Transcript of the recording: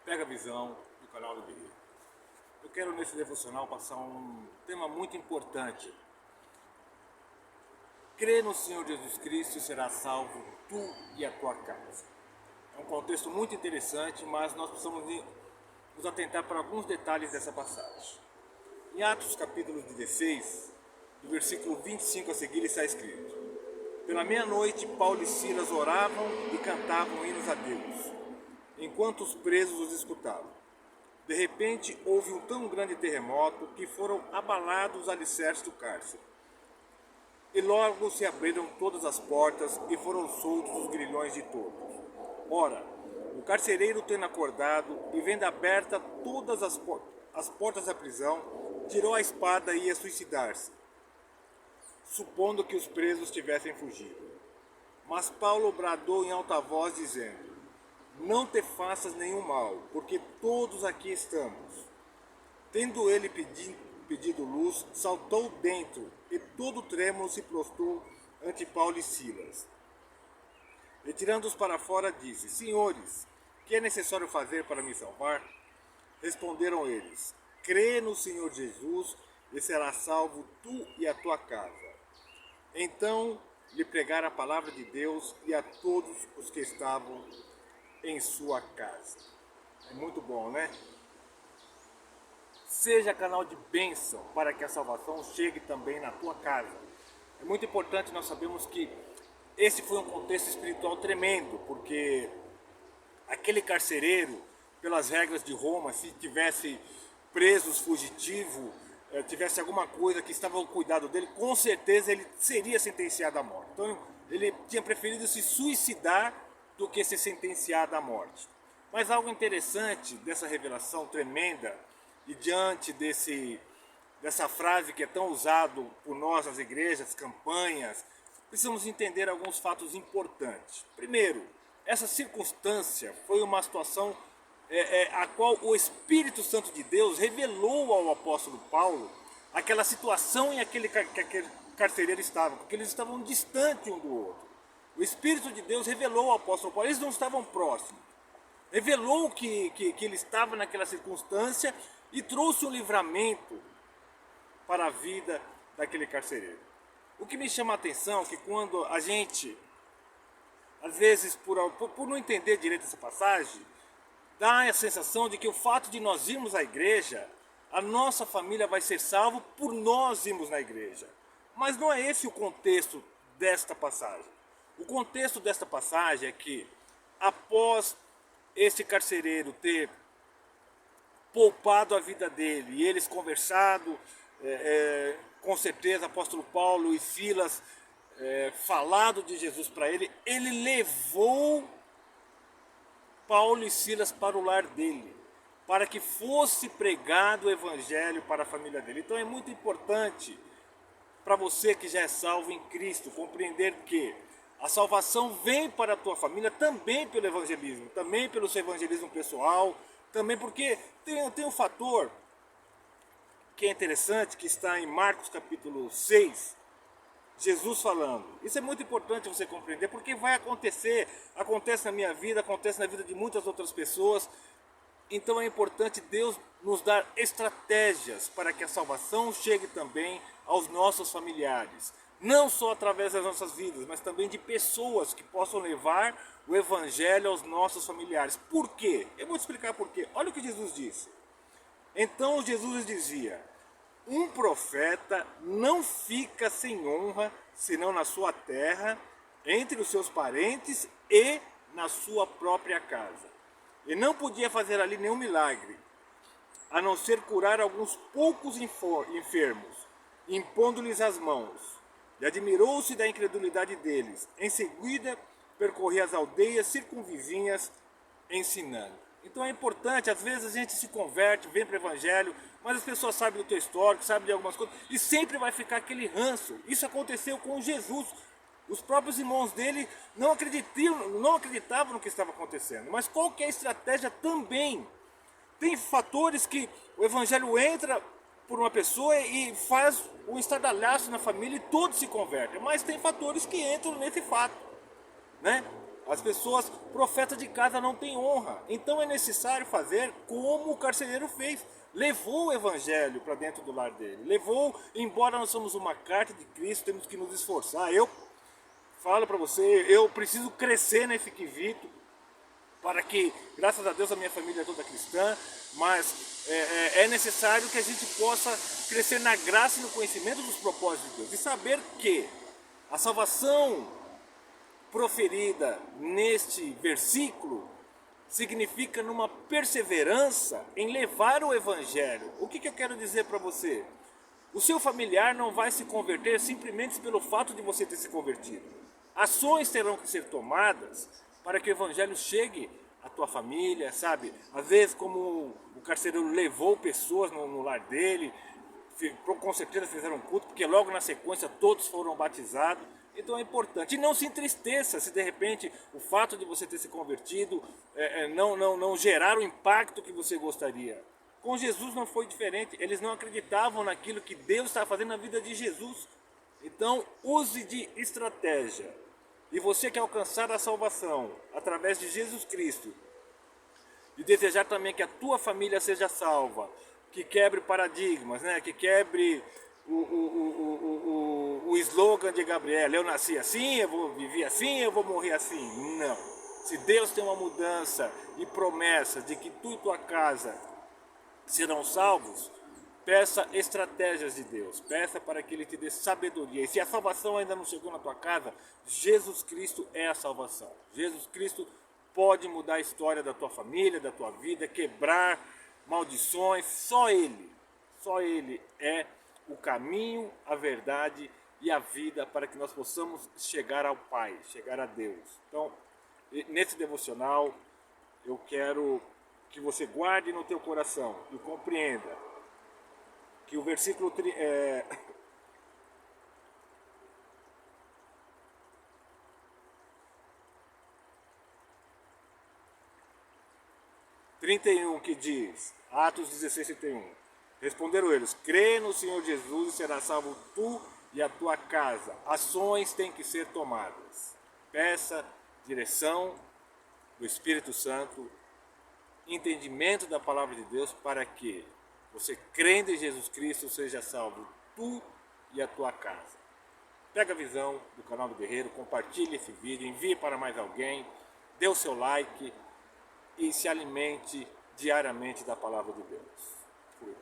Pega a Visão do canal do Guerreiro. Eu quero nesse devocional passar um tema muito importante. Crê no Senhor Jesus Cristo e será salvo tu e a tua casa. É um contexto muito interessante, mas nós precisamos nos atentar para alguns detalhes dessa passagem. Em Atos capítulo 16, do versículo 25 a seguir, está escrito: Pela meia-noite, Paulo e Silas oravam e cantavam hinos a Deus, enquanto os presos os escutavam. De repente, houve um tão grande terremoto que foram abalados os alicerces do cárcere. E logo se abriram todas as portas e foram soltos os grilhões de todos. Ora, o carcereiro, tendo acordado e vendo aberta todas as portas da prisão, tirou a espada e ia suicidar-se, supondo que os presos tivessem fugido. Mas Paulo bradou em alta voz, dizendo: Não te faças nenhum mal, porque todos aqui estamos. Tendo ele pedido luz, saltou dentro, e todo trêmulo se prostrou ante Paulo e Silas. E tirando-os para fora, disse: Senhores, que é necessário fazer para me salvar? Responderam eles: Crê no Senhor Jesus, e serás salvo tu e a tua casa. Então lhe pregaram a palavra de Deus e a todos os que estavam em sua casa. É muito bom, né? Seja canal de bênção para que a salvação chegue também na tua casa. É muito importante nós sabemos que esse foi um contexto espiritual tremendo, porque aquele carcereiro, pelas regras de Roma, se tivesse presos fugitivo, tivesse alguma coisa que estava ao cuidado dele, com certeza ele seria sentenciado à morte. Então ele tinha preferido se suicidar do que ser sentenciado à morte. Mas algo interessante dessa revelação tremenda, e diante dessa frase que é tão usado por nós nas igrejas, campanhas, precisamos entender alguns fatos importantes. Primeiro, essa circunstância foi uma situação a qual o Espírito Santo de Deus revelou ao apóstolo Paulo aquela situação em que aquele carcereiro estava, porque eles estavam distantes um do outro. O Espírito de Deus revelou ao apóstolo Paulo, eles não estavam próximos. Revelou que ele estava naquela circunstância e trouxe um livramento para a vida daquele carcereiro. O que me chama a atenção é que quando a gente, às vezes por não entender direito essa passagem, dá a sensação de que o fato de nós irmos à igreja, a nossa família vai ser salva por nós irmos na igreja. Mas não é esse o contexto desta passagem. O contexto desta passagem é que, após este carcereiro ter poupado a vida dele e eles conversado, com certeza apóstolo Paulo e Silas falado de Jesus para ele, ele levou Paulo e Silas para o lar dele, para que fosse pregado o evangelho para a família dele. Então é muito importante para você que já é salvo em Cristo compreender que a salvação vem para a tua família também pelo evangelismo, também pelo seu evangelismo pessoal, também porque tem um fator que é interessante, que está em Marcos capítulo 6, Jesus falando. Isso é muito importante você compreender, porque vai acontecer, acontece na minha vida, acontece na vida de muitas outras pessoas. Então é importante Deus nos dar estratégias para que a salvação chegue também aos nossos familiares. Não só através das nossas vidas, mas também de pessoas que possam levar o evangelho aos nossos familiares. Por quê? Eu vou te explicar por quê. Olha o que Jesus disse. Então Jesus dizia: um profeta não fica sem honra, senão na sua terra, entre os seus parentes e na sua própria casa. E não podia fazer ali nenhum milagre, a não ser curar alguns poucos enfermos, impondo-lhes as mãos. E admirou-se da incredulidade deles. Em seguida, percorria as aldeias circunvizinhas, ensinando. Então é importante, às vezes a gente se converte, vem para o evangelho, mas as pessoas sabem do teu histórico, sabem de algumas coisas, e sempre vai ficar aquele ranço. Isso aconteceu com Jesus. Os próprios irmãos dele não acreditavam no que estava acontecendo. Mas qual que é a estratégia também? Tem fatores que o evangelho entra por uma pessoa e faz um estardalhaço na família e todos se convertem. Mas tem fatores que entram nesse fato, né? As pessoas, profeta de casa não tem honra. Então é necessário fazer como o carcereiro fez. Levou o evangelho para dentro do lar dele. Levou, embora nós somos uma carta de Cristo, temos que nos esforçar. Eu falo para você, eu preciso crescer nesse quesito, para que, graças a Deus, a minha família é toda cristã, mas é necessário que a gente possa crescer na graça e no conhecimento dos propósitos de Deus. E saber que a salvação proferida neste versículo significa numa perseverança em levar o evangelho. O que eu quero dizer para você? O seu familiar não vai se converter simplesmente pelo fato de você ter se convertido. Ações terão que ser tomadas para que o evangelho chegue à tua família, sabe? Às vezes, como o carcereiro levou pessoas no lar dele, com certeza fizeram um culto, porque logo na sequência todos foram batizados. Então é importante. E não se entristeça se de repente o fato de você ter se convertido não gerar o impacto que você gostaria. Com Jesus não foi diferente. Eles não acreditavam naquilo que Deus estava fazendo na vida de Jesus. Então use de estratégia. E você quer alcançar a salvação através de Jesus Cristo, e desejar também que a tua família seja salva, que quebre paradigmas, né? Que quebre o slogan de Gabriel: eu nasci assim, eu vou viver assim, eu vou morrer assim. Não. Se Deus tem uma mudança e promessa de que tu e tua casa serão salvos, peça estratégias de Deus, peça para que Ele te dê sabedoria. E se a salvação ainda não chegou na tua casa, Jesus Cristo é a salvação. Jesus Cristo pode mudar a história da tua família, da tua vida, quebrar maldições. Só Ele é o caminho, a verdade e a vida para que nós possamos chegar ao Pai, chegar a Deus. Então, nesse devocional, eu quero que você guarde no teu coração e compreenda que o versículo 31 que diz, Atos 16, 31, responderam eles: crê no Senhor Jesus e será salvo tu e a tua casa. Ações têm que ser tomadas. Peça direção do Espírito Santo, entendimento da palavra de Deus, para que você, crendo em Jesus Cristo, seja salvo tu e a tua casa. Pega a visão do canal do Guerreiro, compartilhe esse vídeo, envie para mais alguém, dê o seu like e se alimente diariamente da palavra de Deus. Fui.